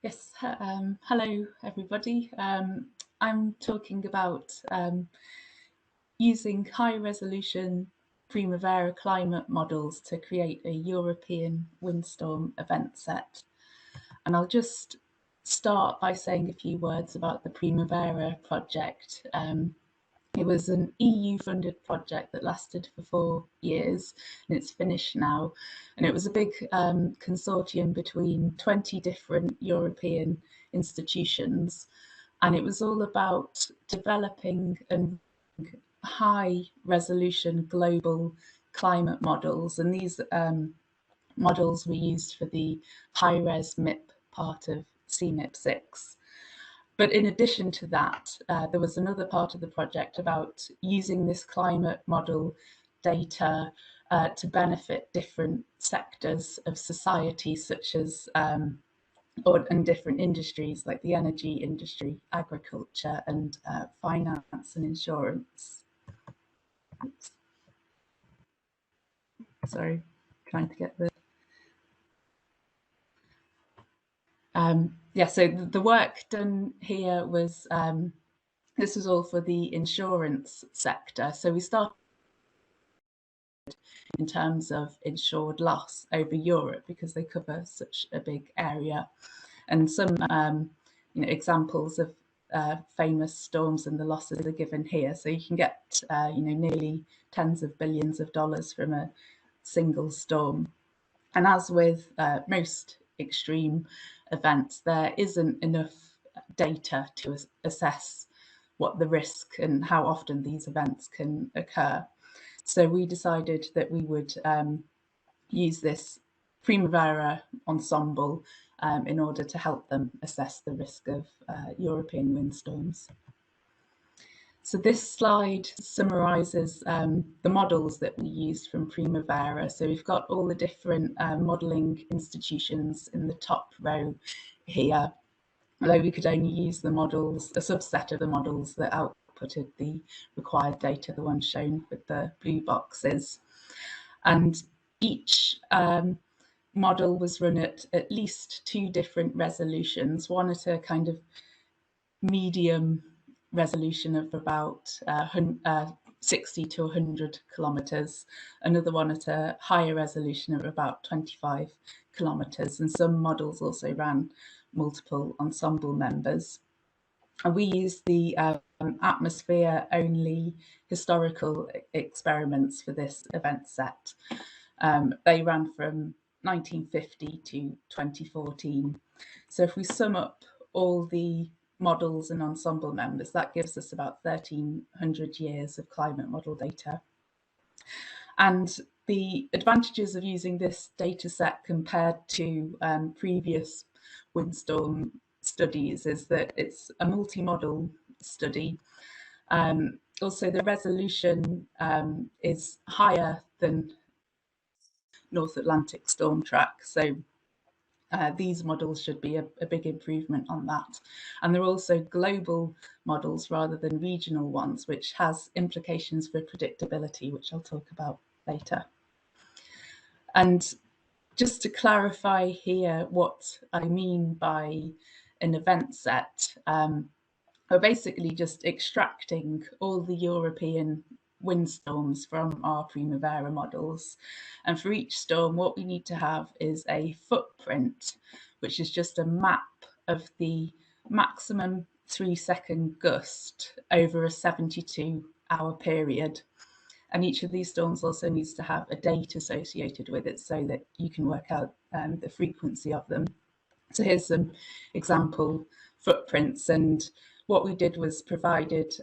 Yes, hello everybody. I'm talking about using high resolution Primavera climate models to create a European windstorm event set. And I'll just start by saying a few words about the Primavera project. It was an EU-funded project that lasted for 4 years, and it's finished now. And it was a big consortium between 20 different European institutions, and it was all about developing high-resolution global climate models. And these models were used for the high-res MIP part of CMIP6. But in addition to that, there was another part of the project about using this climate model data to benefit different sectors of society, such as and different industries like the energy industry, agriculture, and finance and insurance. Oops. Sorry, trying to get the yeah, so the work done here was, this was all for the insurance sector. So we started in terms of insured loss over Europe because they cover such a big area. And some examples of famous storms and the losses are given here. So you can get nearly tens of billions of dollars from a single storm. And as with most extreme events, there isn't enough data to assess what the risk and how often these events can occur. So we decided that we would use this Primavera ensemble in order to help them assess the risk of European windstorms. So this slide summarises the models that we used from Primavera. So we've got all the different modelling institutions in the top row here, although we could only use the models, a subset of the models that outputted the required data, the ones shown with the blue boxes. And each model was run at least 2 different resolutions, one at a kind of medium resolution of about 60 to 100 kilometres, another one at a higher resolution of about 25 kilometres, and some models also ran multiple ensemble members. And we used the atmosphere-only historical experiments for this event set. They ran from 1950 to 2014. So if we sum up all the models and ensemble members, that gives us about 1,300 years of climate model data. And the advantages of using this data set compared to previous windstorm studies is that it's a multi-model study. Also, the resolution is higher than North Atlantic storm track. So these models should be a big improvement on that. And they're also global models rather than regional ones, which has implications for predictability, which I'll talk about later. And just to clarify here what I mean by an event set, we're basically just extracting all the European windstorms from our Primavera models. And for each storm, what we need to have is a footprint, which is just a map of the maximum 3-second gust over a 72-hour period. And each of these storms also needs to have a date associated with it so that you can work out the frequency of them. So here's some example footprints, and what we did was provided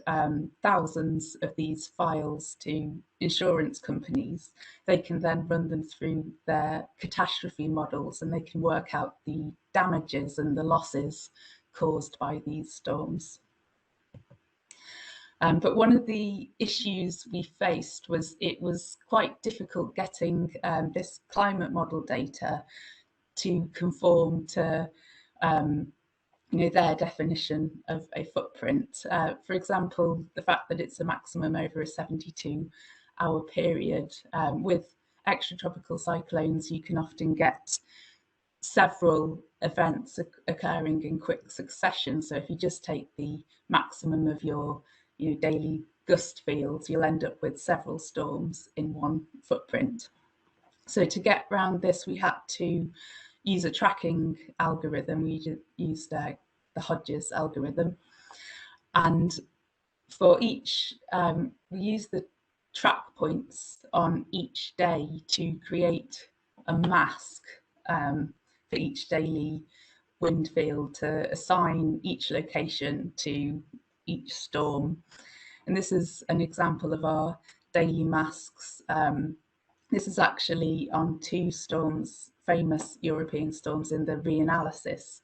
thousands of these files to insurance companies. They can then run them through their catastrophe models and they can work out the damages and the losses caused by these storms. But one of the issues we faced was it was quite difficult getting this climate model data to conform to their definition of a footprint. For example, the fact that it's a maximum over a 72-hour period. With extratropical cyclones, you can often get several events occurring in quick succession. So if you just take the maximum of your daily gust fields, you'll end up with several storms in one footprint. So to get around this, we had to use a tracking algorithm. We used the Hodges algorithm, and for each, we use the track points on each day to create a mask for each daily wind field to assign each location to each storm. And this is an example of our daily masks. This is actually on two storms, famous European storms in the reanalysis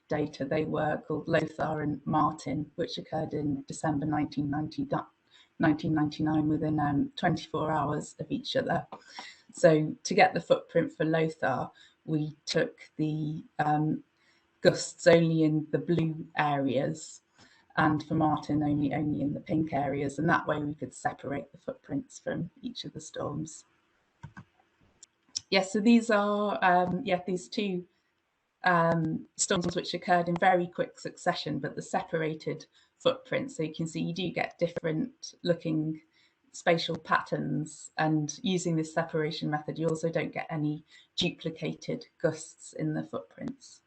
data. They were called Lothar and Martin, which occurred in December 1999 within 24 hours of each other. So to get the footprint for Lothar, we took the gusts only in the blue areas, and for Martin only in the pink areas, and that way we could separate the footprints from each of the storms. Yes, so these are these two storms which occurred in very quick succession, but the separated footprints. So you can see you do get different looking spatial patterns, and using this separation method, you also don't get any duplicated gusts in the footprints.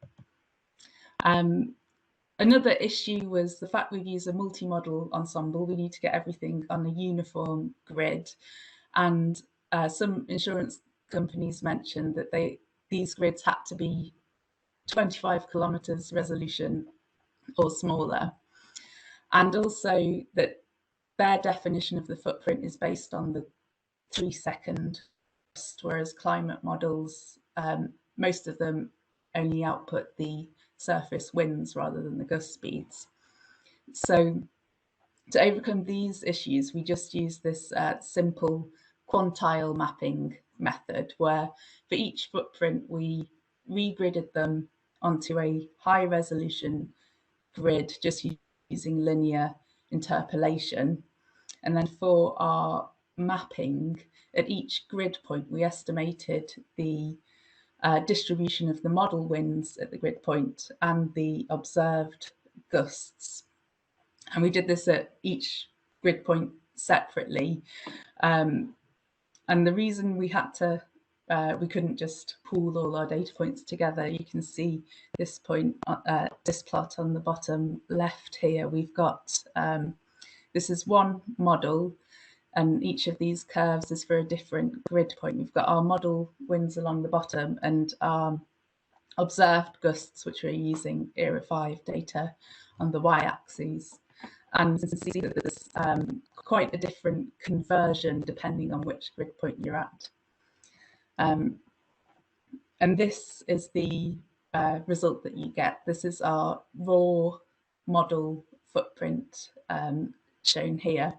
Another issue was the fact we use a multi-model ensemble. We need to get everything on a uniform grid, and some insurance companies mentioned that these grids had to be 25 kilometers resolution or smaller, and also that their definition of the footprint is based on the 3-second gust, whereas climate models, most of them only output the surface winds rather than the gust speeds. So to overcome these issues, we just use this simple quantile mapping method, where for each footprint we regridded them onto a high resolution grid just using linear interpolation. And then for our mapping, at each grid point we estimated the distribution of the model winds at the grid point and the observed gusts. And we did this at each grid point separately. And the reason we had to, we couldn't just pool all our data points together, you can see this point, this plot on the bottom left here. We've got, this is one model, and each of these curves is for a different grid point. We've got our model winds along the bottom and our observed gusts, which we're using ERA 5 data on the y-axis. And you can see that there's quite a different conversion depending on which grid point you're at. And this is the result that you get. This is our raw model footprint shown here.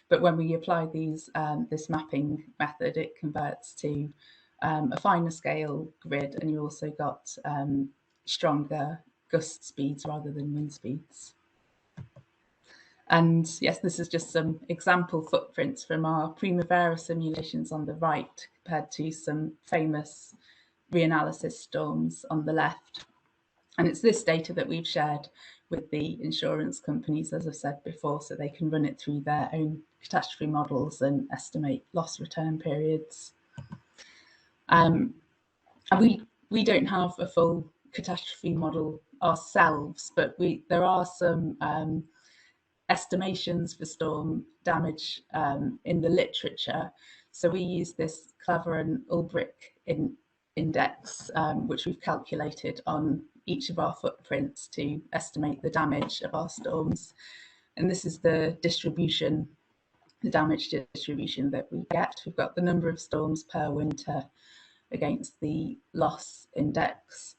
But when we apply these, this mapping method, it converts to a finer scale grid, and you also got stronger gust speeds rather than wind speeds. And yes, this is just some example footprints from our Primavera simulations on the right, compared to some famous reanalysis storms on the left. And it's this data that we've shared with the insurance companies, as I've said before, so they can run it through their own catastrophe models and estimate loss return periods. And we don't have a full catastrophe model ourselves, but there are some estimations for storm damage in the literature. So we use this Claver and Ulbrich index, which we've calculated on each of our footprints to estimate the damage of our storms. And this is the distribution, the damage distribution that we get. We've got the number of storms per winter against the loss index.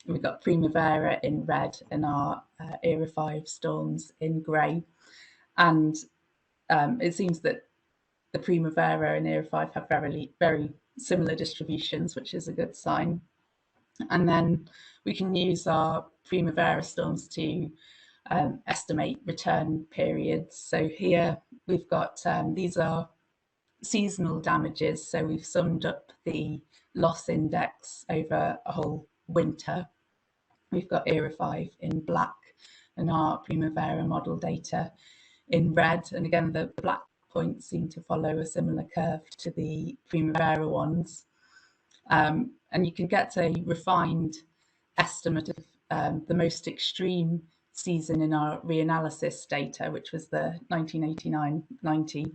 We've got Primavera in red and our ERA 5 storms in grey. And it seems that the Primavera and ERA 5 have very similar distributions, which is a good sign. And then we can use our Primavera storms to estimate return periods. So here we've got, these are seasonal damages. So we've summed up the loss index over a whole winter. We've got era 5 in black and our Primavera model data in red. And again, the black points seem to follow a similar curve to the Primavera ones. And you can get a refined estimate of the most extreme season in our reanalysis data, which was the 1989-90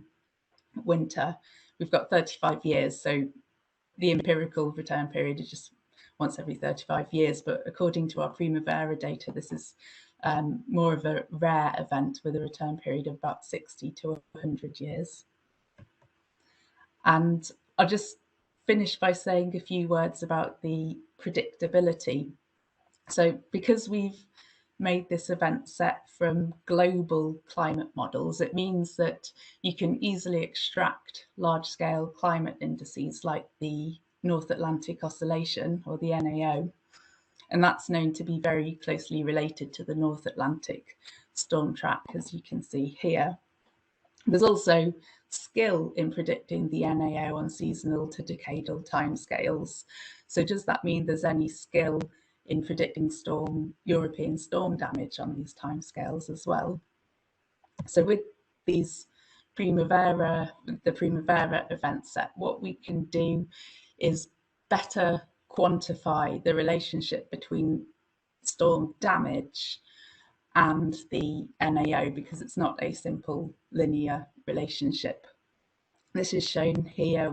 winter. We've got 35 years, so the empirical return period is just once every 35 years. But according to our Primavera data, this is more of a rare event with a return period of about 60 to 100 years. And I'll just finish by saying a few words about the predictability. So because we've made this event set from global climate models, it means that you can easily extract large-scale climate indices like the North Atlantic Oscillation, or the NAO, and that's known to be very closely related to the North Atlantic storm track, as you can see here. There's also skill in predicting the NAO on seasonal to decadal timescales. So does that mean there's any skill in predicting European storm damage on these timescales as well? So with these the Primavera event set, what we can do is better quantify the relationship between storm damage and the NAO, because it's not a simple linear relationship. This is shown here.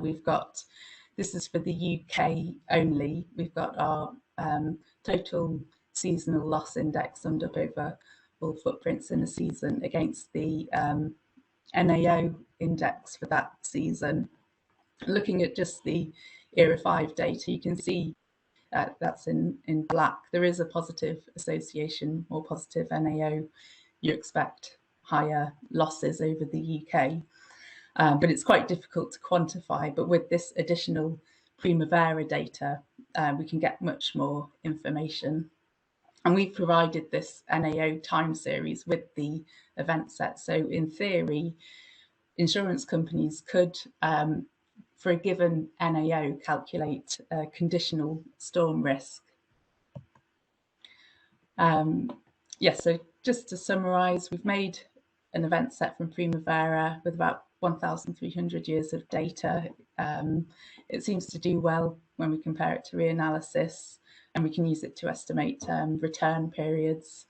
This is for the UK only. We've got our total seasonal loss index summed up over all footprints in a season against the NAO index for that season. Looking at just the era 5 data, you can see that's in black. There is a positive association, more positive NAO. You expect higher losses over the UK, but it's quite difficult to quantify. But with this additional Primavera data, we can get much more information. And we've provided this NAO time series with the event set. So in theory, insurance companies could, for a given NAO, calculate a conditional storm risk. So just to summarise, we've made an event set from Primavera with about 1,300 years of data. It seems to do well when we compare it to reanalysis, and we can use it to estimate return periods.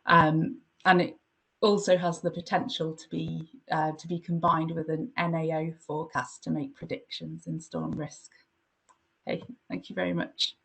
And it also has the potential to be combined with an NAO forecast to make predictions in storm risk. Okay, thank you very much.